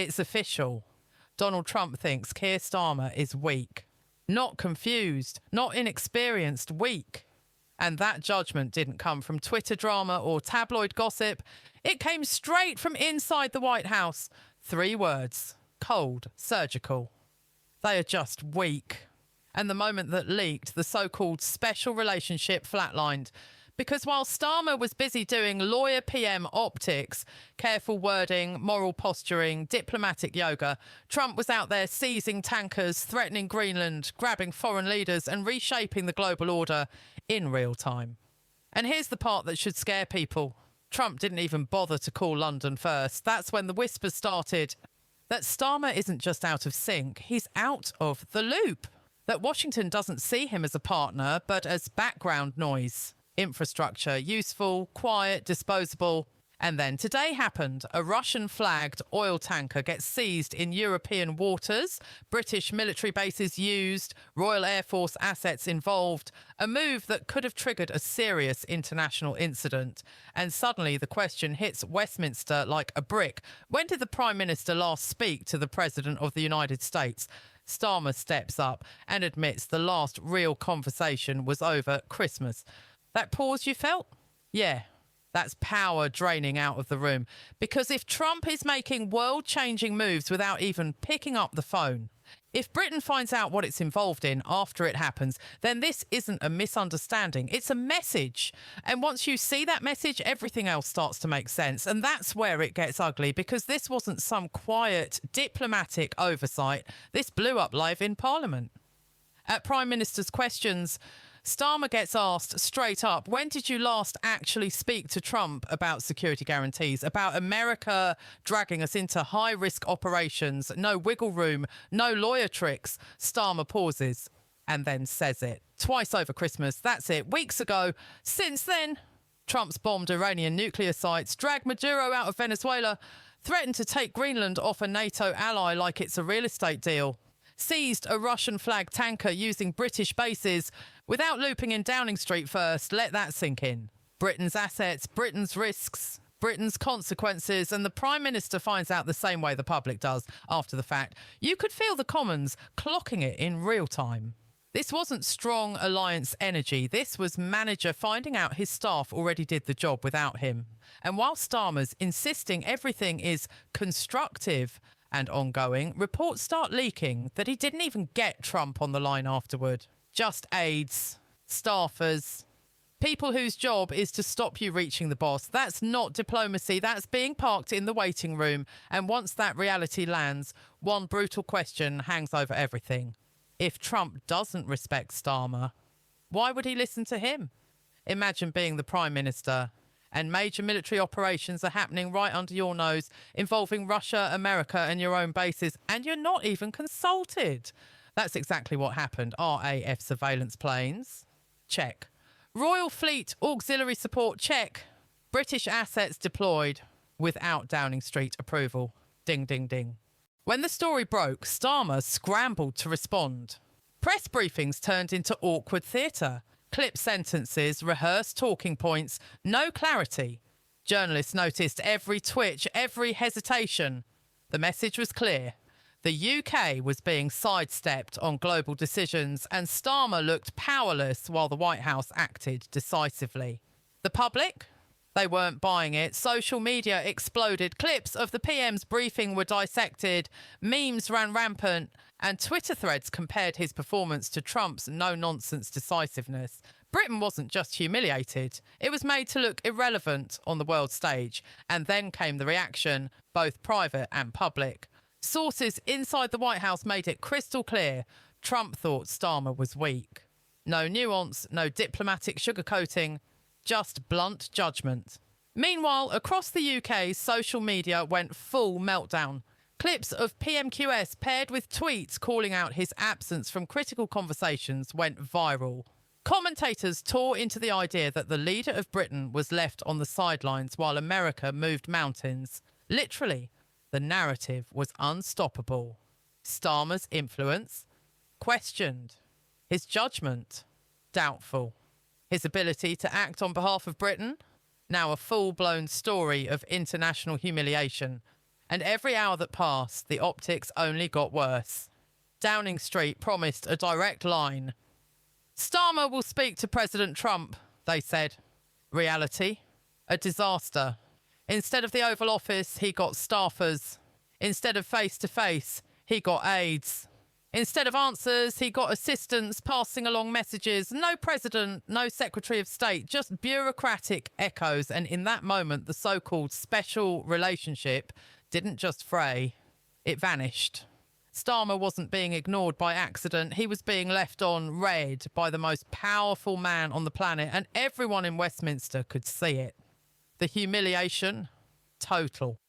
It's official. Donald Trump thinks Keir Starmer is weak. Not confused, not inexperienced, weak. And that judgment didn't come from Twitter drama or tabloid gossip. It came straight from inside the White House. 3 words: cold, surgical. They are just weak. And the moment that leaked, the so-called special relationship flatlined. Because while Starmer was busy doing lawyer PM optics, careful wording, moral posturing, diplomatic yoga, Trump was out there seizing tankers, threatening Greenland, grabbing foreign leaders and reshaping the global order in real time. And here's the part that should scare people. Trump didn't even bother to call London first. That's when the whispers started that Starmer isn't just out of sync, he's out of the loop. That Washington doesn't see him as a partner, but as background noise. Infrastructure, useful, quiet, disposable. And then today happened. A Russian-flagged oil tanker gets seized in European waters, British military bases used, Royal Air Force assets involved, a move that could have triggered a serious international incident. And suddenly the question hits Westminster like a brick. When did the Prime Minister last speak to the President of the United States? Starmer steps up and admits the last real conversation was over Christmas. That pause you felt? Yeah, that's power draining out of the room. Because if Trump is making world-changing moves without even picking up the phone, if Britain finds out what it's involved in after it happens, then this isn't a misunderstanding. It's a message. And once you see that message, everything else starts to make sense. And that's where it gets ugly, because this wasn't some quiet diplomatic oversight. This blew up live in Parliament. At Prime Minister's questions, Starmer gets asked straight up, when did you last actually speak to Trump about security guarantees, about America dragging us into high-risk operations, no wiggle room, no lawyer tricks? Starmer pauses and then says it. Twice over Christmas, that's it, weeks ago. Since then, Trump's bombed Iranian nuclear sites, dragged Maduro out of Venezuela, threatened to take Greenland off a NATO ally like it's a real estate deal, seized a Russian-flagged tanker using British bases without looping in Downing Street first. Let that sink in. Britain's assets, Britain's risks, Britain's consequences, and the Prime Minister finds out the same way the public does after the fact. You could feel the Commons clocking it in real time. This wasn't strong alliance energy. This was manager finding out his staff already did the job without him. And while Starmer's insisting everything is constructive and ongoing, reports start leaking that he didn't even get Trump on the line afterward. Just aides, staffers, people whose job is to stop you reaching the boss. That's not diplomacy. That's being parked in the waiting room. And once that reality lands, one brutal question hangs over everything. If Trump doesn't respect Starmer, why would he listen to him? Imagine being the Prime Minister and major military operations are happening right under your nose, involving Russia, America and your own bases, and you're not even consulted. That's exactly what happened. RAF surveillance planes, check. Royal Fleet auxiliary support, check. British assets deployed without Downing Street approval. Ding, ding, ding. When the story broke, Starmer scrambled to respond. Press briefings turned into awkward theatre. Clipped sentences, rehearsed talking points, no clarity. Journalists noticed every twitch, every hesitation. The message was clear. The UK was being sidestepped on global decisions, and Starmer looked powerless while the White House acted decisively. The public? They weren't buying it. Social media exploded. Clips of the PM's briefing were dissected. Memes ran rampant. And Twitter threads compared his performance to Trump's no-nonsense decisiveness. Britain wasn't just humiliated. It was made to look irrelevant on the world stage. And then came the reaction, both private and public. Sources inside the White House made it crystal clear Trump thought Starmer was weak. No nuance, no diplomatic sugarcoating, just blunt judgment. Meanwhile, across the UK, social media went full meltdown. Clips of PMQS paired with tweets calling out his absence from critical conversations went viral. Commentators tore into the idea that the leader of Britain was left on the sidelines while America moved mountains. Literally, the narrative was unstoppable. Starmer's influence? Questioned. His judgment? Doubtful. His ability to act on behalf of Britain? Now a full-blown story of international humiliation. And every hour that passed, the optics only got worse. Downing Street promised a direct line. Starmer will speak to President Trump, they said. Reality? A disaster. Instead of the Oval Office, he got staffers. Instead of face-to-face, he got aides. Instead of answers, he got assistants passing along messages. No president, no secretary of state, just bureaucratic echoes. And in that moment, the so-called special relationship didn't just fray, it vanished. Starmer wasn't being ignored by accident. He was being left on red by the most powerful man on the planet, and everyone in Westminster could see it. The humiliation, total.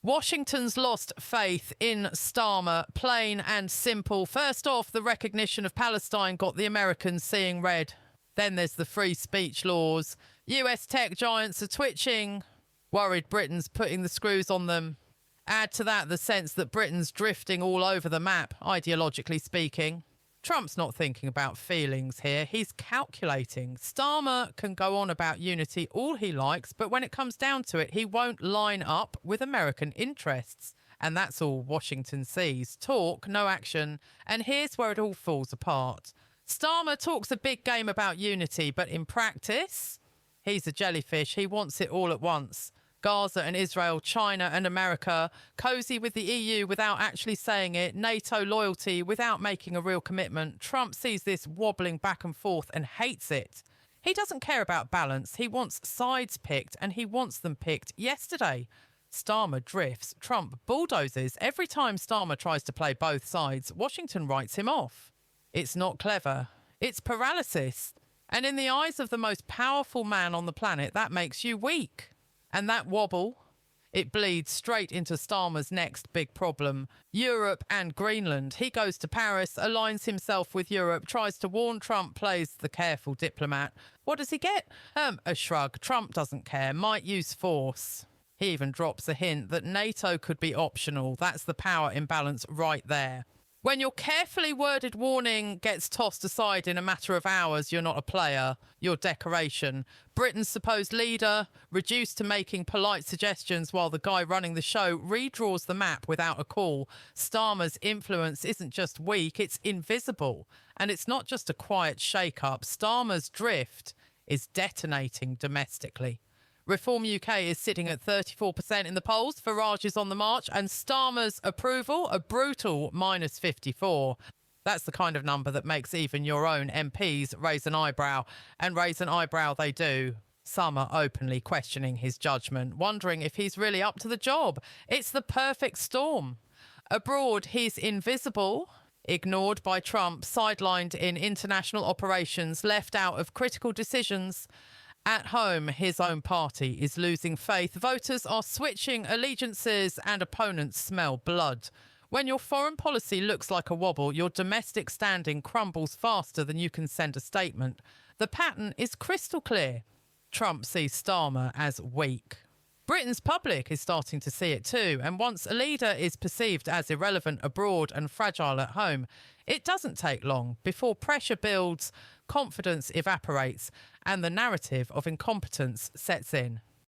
Washington's lost faith in Starmer, plain and simple. First off, the recognition of Palestine got the Americans seeing red. Then there's the free speech laws. US tech giants are twitching, worried Britain's putting the screws on them. Add to that the sense that Britain's drifting all over the map, ideologically speaking. Trump's not thinking about feelings here. He's calculating. Starmer can go on about unity all he likes, but when it comes down to it, he won't line up with American interests. And that's all Washington sees. Talk, no action. And here's where it all falls apart. Starmer talks a big game about unity, but in practice, he's a jellyfish. He wants it all at once. Gaza and Israel, China and America, cozy with the EU without actually saying it, NATO loyalty without making a real commitment. Trump sees this wobbling back and forth and hates it. He doesn't care about balance. He wants sides picked, and he wants them picked yesterday. Starmer drifts. Trump bulldozes. Every time Starmer tries to play both sides, Washington writes him off. It's not clever. It's paralysis. And in the eyes of the most powerful man on the planet, that makes you weak. And that wobble, it bleeds straight into Starmer's next big problem, Europe and Greenland. He goes to Paris, aligns himself with Europe, tries to warn Trump, plays the careful diplomat. What does he get? A shrug. Trump doesn't care, might use force. He even drops a hint that NATO could be optional. That's the power imbalance right there. When your carefully worded warning gets tossed aside in a matter of hours, you're not a player, you're decoration. Britain's supposed leader, reduced to making polite suggestions while the guy running the show redraws the map without a call. Starmer's influence isn't just weak, it's invisible. And it's not just a quiet shake-up. Starmer's drift is detonating domestically. Reform UK is sitting at 34% in the polls, Farage is on the march, and Starmer's approval, a brutal minus 54. That's the kind of number that makes even your own MPs raise an eyebrow, and raise an eyebrow they do. Some are openly questioning his judgment, wondering if he's really up to the job. It's the perfect storm. Abroad, he's invisible, ignored by Trump, sidelined in international operations, left out of critical decisions. At home, his own party is losing faith. Voters are switching allegiances and opponents smell blood. When your foreign policy looks like a wobble, your domestic standing crumbles faster than you can send a statement. The pattern is crystal clear. Trump sees Starmer as weak. Britain's public is starting to see it too, and once a leader is perceived as irrelevant abroad and fragile at home, it doesn't take long before pressure builds, confidence evaporates, and the narrative of incompetence sets in.